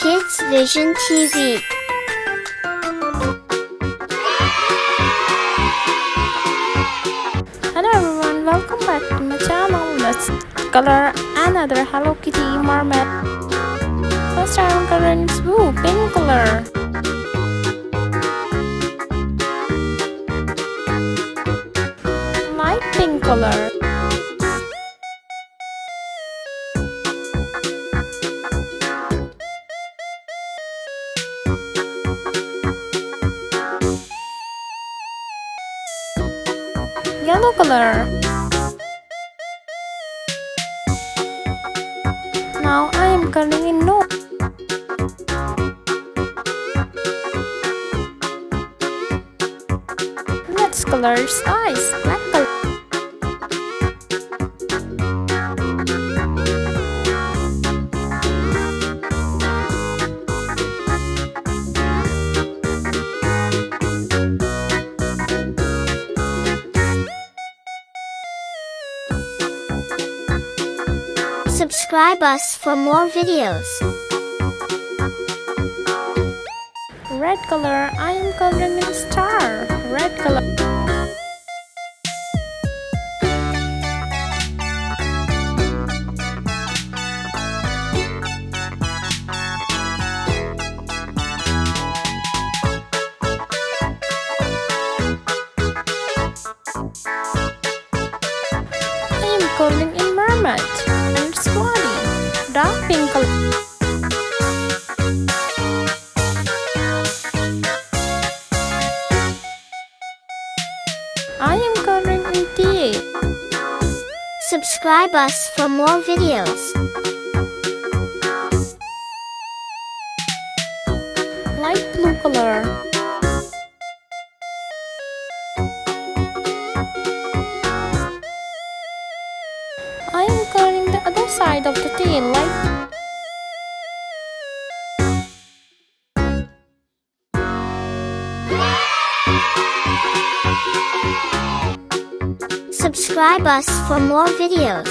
KidsVision TV. Hello everyone, welcome back to my channel. Let's color another Hello Kitty mermaid. First I am coloring this blue pink color. Light pink color. Yellow color. Now I am coloring in nose. Let's color its eyes. Black color. Subscribe us for more videos. Red color. I am coloring in star. Red color. I am coloring in mermaid and its body. Dark pink color. I am coloring in tea. Subscribe us for more videos. Light blue color. I am coloring the other side of the tail light. Subscribe us for more videos.